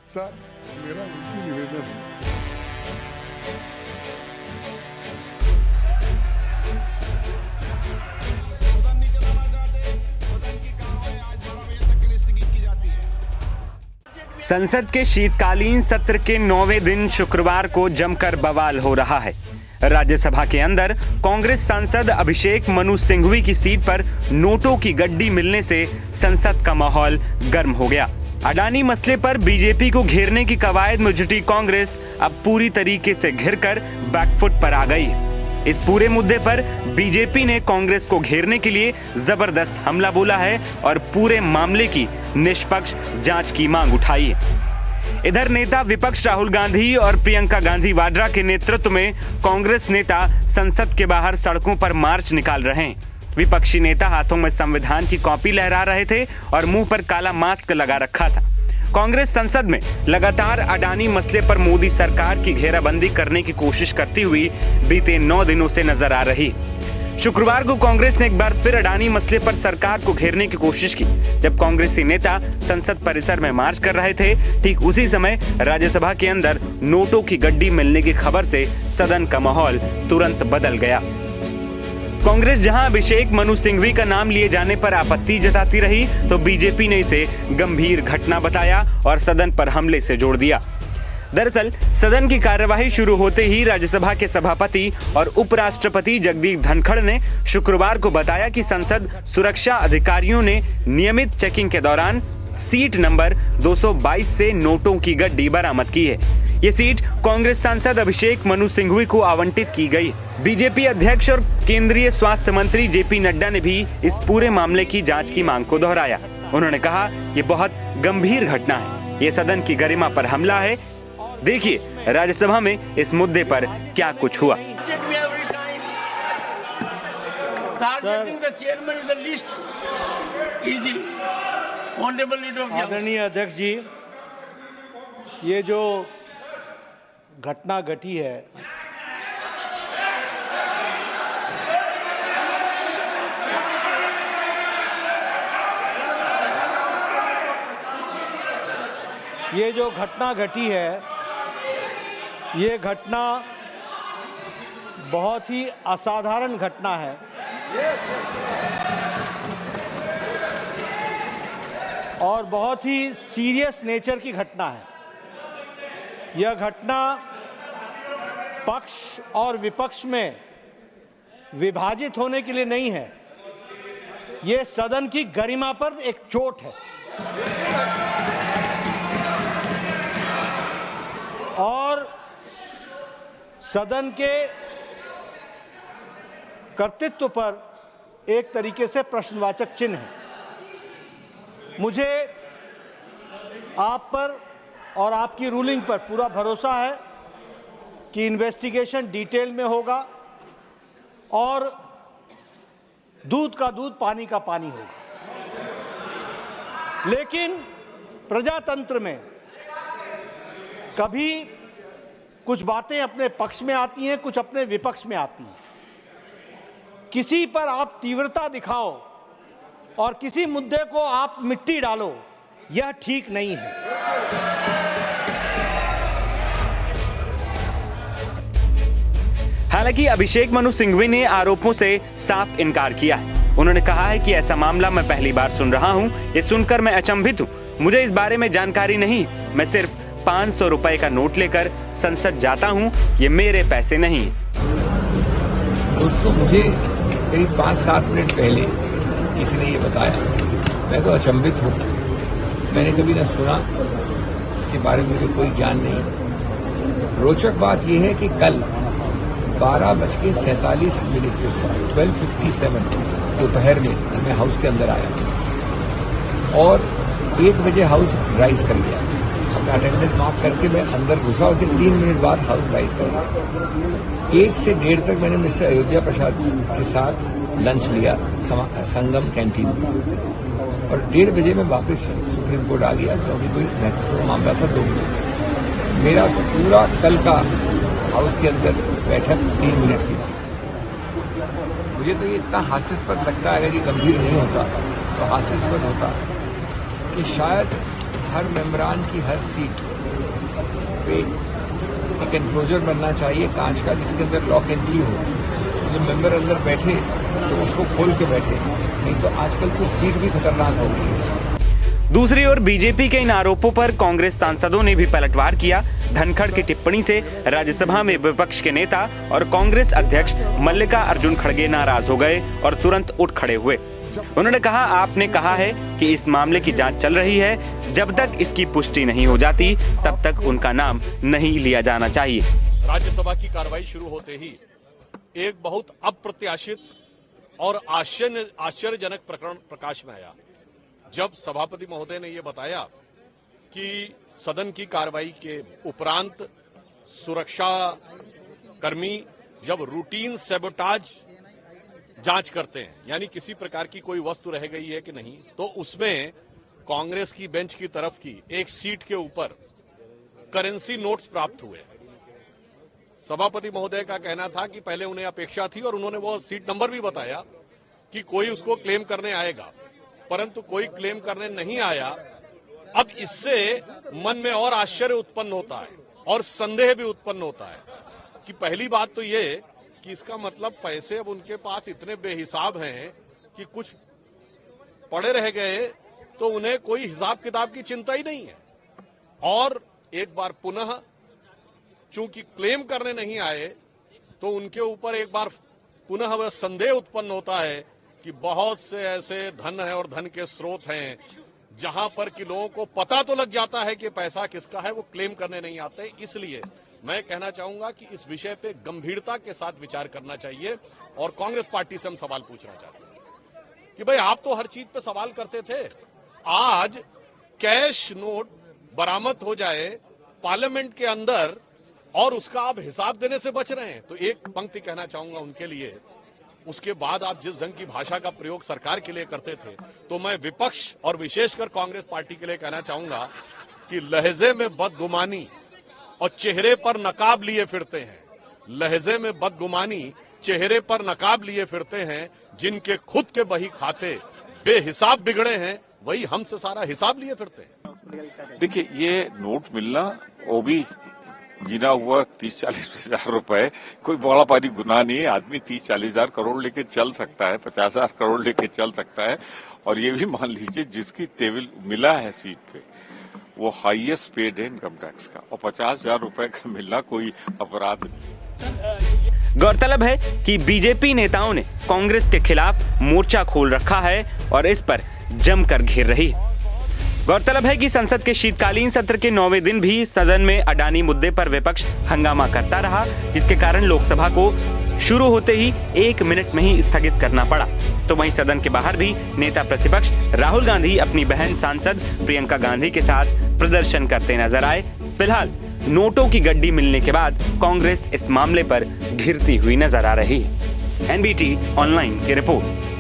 Sir मेरा एक ही निवेदन है, सदन नहीं चलाना चाहते, सदन की कार्रवाई आज 12 बजे तक के लिए स्थगित की जाती है। संसद के शीतकालीन सत्र के 9वें दिन शुक्रवार को जमकर बवाल हो रहा है। राज्यसभा के अंदर कांग्रेस सांसद अभिषेक मनु सिंघवी की सीट पर नोटों की गड्डी मिलने से संसद का माहौल गर्म हो गया। अडानी मसले पर बीजेपी को घेरने की कवायद में जुटी कांग्रेस अब पूरी तरीके से घिरकर बैकफुट पर आ गई। इस पूरे मुद्दे पर बीजेपी ने कांग्रेस को घेरने के लिए जबरदस्त हमला बोला है और पूरे मामले की निष्पक्ष जांच की मांग उठाई है। इधर नेता विपक्ष राहुल गांधी और प्रियंका गांधी वाड्रा के नेतृत्व में कांग्रेस नेता संसद के बाहर सड़कों पर मार्च निकाल रहे हैं। विपक्षी नेता हाथों में संविधान की कॉपी लहरा रहे थे और मुंह पर काला मास्क लगा रखा था। कांग्रेस संसद में लगातार अडानी मसले पर मोदी सरकार की घेराबंदी करने की कोशिश करती हुई बीते 9 दिनों से नजर आ रही। शुक्रवार को कांग्रेस ने एक बार फिर अडानी मसले पर सरकार को घेरने की कोशिश की। जब कांग्रेसी नेता संसद परिसर में मार्च कर रहे थे, ठीक उसी समय राज्यसभा के अंदर नोटों की गड्डी मिलने की खबर से सदन का माहौल तुरंत बदल गया। कांग्रेस जहां अभिषेक मनु सिंघवी का नाम लिए जाने पर आपत्ति जताती रही, तो बीजेपी ने इसे गंभीर घटना बताया और सदन पर हमले से जोड़ दिया। दरअसल सदन की कार्यवाही शुरू होते ही राज्यसभा के सभापति और उपराष्ट्रपति जगदीप धनखड़ ने शुक्रवार को बताया कि संसद सुरक्षा अधिकारियों ने नियमित चेकिंग के दौरान सीट नंबर 222 से नोटों की गड्डी बरामद की है। ये सीट कांग्रेस सांसद अभिषेक मनु सिंघवी को आवंटित की गई। बीजेपी अध्यक्ष और केंद्रीय स्वास्थ्य मंत्री जेपी नड्डा ने भी इस पूरे मामले की जांच की मांग को दोहराया। उन्होंने कहा, ये बहुत गंभीर घटना है, ये सदन की गरिमा पर हमला है। देखिए राज्यसभा में इस मुद्दे पर क्या कुछ हुआ। आदरणीय अध्यक्ष जी, ये जो घटना घटी है, ये घटना बहुत ही असाधारण घटना है और बहुत ही सीरियस नेचर की घटना है। यह घटना पक्ष और विपक्ष में विभाजित होने के लिए नहीं है, ये सदन की गरिमा पर एक चोट है और सदन के कर्तृत्व पर एक तरीके से प्रश्नवाचक चिन्ह है। मुझे आप पर और आपकी रूलिंग पर पूरा भरोसा है कि इन्वेस्टिगेशन डिटेल में होगा और दूध का दूध पानी का पानी होगा। लेकिन प्रजातंत्र में कभी कुछ बातें अपने पक्ष में आती हैं, कुछ अपने विपक्ष में आती हैं। किसी पर आप तीव्रता दिखाओ और किसी मुद्दे को आप मिट्टी डालो, यह ठीक नहीं है। हालांकि अभिषेक मनु सिंघवी ने आरोपों से साफ इनकार किया है। उन्होंने कहा है कि ऐसा मामला मैं पहली बार सुन रहा हूं, ये सुनकर मैं अचंभित हूं। मुझे इस बारे में जानकारी नहीं, मैं सिर्फ 500 रुपए का नोट लेकर संसद जाता हूं, ये मेरे पैसे नहीं। दोस्तों, मुझे करीब 5-7 मिनट पहले किसी ने ये बताया, मैं तो अचंभित हूँ। मैंने कभी न सुना, इसके बारे में मुझे कोई ज्ञान नहीं। रोचक बात यह है कि कल 12:47 पे 12:57 दोपहर में मैं हाउस के अंदर आया और 1 बजे हाउस राइज कर गया। अपना अटेंडेंस मार्क करके मैं अंदर घुसा और 3 मिनट बाद हाउस राइज कर गया। 1 से 1:30 तक मैंने मिस्टर अयोध्या प्रसाद के साथ लंच लिया संगम कैंटीन में और 1:30 बजे मैं वापस सुप्रीम कोर्ट आ गया, क्योंकि कोई महत्वपूर्ण मामला था। 2 बजे मेरा पूरा कल का हाउस के अंदर बैठक 3 मिनट की थी। मुझे तो ये इतना हास्यास्पद लगता है, अगर ये गंभीर नहीं होता तो हास्यास्पद होता कि शायद हर मेंबरान की हर सीट पे एक एनक्लोजर बनना चाहिए कांच का, जिसके अंदर लॉक एंट्री हो, तो जो मेंबर अंदर बैठे तो उसको खोल के बैठे, नहीं तो आजकल तो सीट भी खतरनाक हो गई है। दूसरी ओर बीजेपी के इन आरोपों पर कांग्रेस सांसदों ने भी पलटवार किया। धनखड़ की टिप्पणी से राज्यसभा में विपक्ष के नेता और कांग्रेस अध्यक्ष मल्लिका अर्जुन खड़गे नाराज हो गए और तुरंत उठ खड़े हुए। उन्होंने कहा, आपने कहा है कि इस मामले की जांच चल रही है, जब तक इसकी पुष्टि नहीं हो जाती तब तक उनका नाम नहीं लिया जाना चाहिए। राज्यसभा की कार्रवाई शुरू होते ही एक बहुत अप्रत्याशित और आश्चर्यजनक प्रकरण प्रकाश में आया, जब सभापति महोदय ने यह बताया कि सदन की कार्रवाई के उपरांत सुरक्षा कर्मी जब रूटीन सैबोटाज जांच करते हैं, यानी किसी प्रकार की कोई वस्तु रह गई है कि नहीं, तो उसमें कांग्रेस की बेंच की तरफ की एक सीट के ऊपर करेंसी नोट्स प्राप्त हुए। सभापति महोदय का कहना था कि पहले उन्हें अपेक्षा थी और उन्होंने वो सीट नंबर भी बताया कि कोई उसको क्लेम करने आएगा, परंतु कोई क्लेम करने नहीं आया। अब इससे मन में और आश्चर्य उत्पन्न होता है और संदेह भी उत्पन्न होता है कि पहली बात तो ये कि इसका मतलब पैसे अब उनके पास इतने बेहिसाब हैं कि कुछ पड़े रह गए तो उन्हें कोई हिसाब किताब की चिंता ही नहीं है। और एक बार पुनः चूंकि क्लेम करने नहीं आए तो उनके ऊपर एक बार पुनः वह संदेह उत्पन्न होता है कि बहुत से ऐसे धन है और धन के स्रोत हैं जहां पर कि लोगों को पता तो लग जाता है कि पैसा किसका है, वो क्लेम करने नहीं आते। इसलिए मैं कहना चाहूंगा कि इस विषय पे गंभीरता के साथ विचार करना चाहिए और कांग्रेस पार्टी से हम सवाल पूछना चाहते हैं कि भाई आप तो हर चीज पे सवाल करते थे, आज कैश नोट बरामद हो जाए पार्लियामेंट के अंदर और उसका आप हिसाब देने से बच रहे हैं। तो एक पंक्ति कहना चाहूंगा उनके लिए, उसके बाद आप जिस ढंग की भाषा का प्रयोग सरकार के लिए करते थे, तो मैं विपक्ष और विशेषकर कांग्रेस पार्टी के लिए कहना चाहूंगा कि लहजे में बदगुमानी और चेहरे पर नकाब लिए फिरते हैं, लहजे में बदगुमानी चेहरे पर नकाब लिए फिरते हैं, जिनके खुद के बही खाते बेहिसाब बिगड़े हैं, वही हमसे सारा हिसाब लिए फिरते हैं। देखिए, ये नोट मिलना वो भी गिना हुआ 30-40 हजार रुपए कोई बड़ा भारी गुनाह नहीं है। आदमी 30-40 हजार करोड़ लेके चल सकता है, 50 हजार करोड़ लेके चल सकता है। और ये भी मान लीजिए जिसकी टेबल मिला है सीट पे वो हाईएस्ट पेड है इनकम टैक्स का, और 50 हजार रुपए का मिलना कोई अपराध नहीं। गौरतलब है कि बीजेपी नेताओं ने कांग्रेस के खिलाफ मोर्चा खोल रखा है और इस पर जमकर घेर रही है। गौरतलब है कि संसद के शीतकालीन सत्र के 9वें दिन भी सदन में अडानी मुद्दे पर विपक्ष हंगामा करता रहा, जिसके कारण लोकसभा को शुरू होते ही 1 मिनट में ही स्थगित करना पड़ा। तो वहीं सदन के बाहर भी नेता प्रतिपक्ष राहुल गांधी अपनी बहन सांसद प्रियंका गांधी के साथ प्रदर्शन करते नजर आए। फिलहाल नोटों की गड्डी मिलने के बाद कांग्रेस इस मामले पर घिरती हुई नजर आ रही है। NBT ऑनलाइन की रिपोर्ट।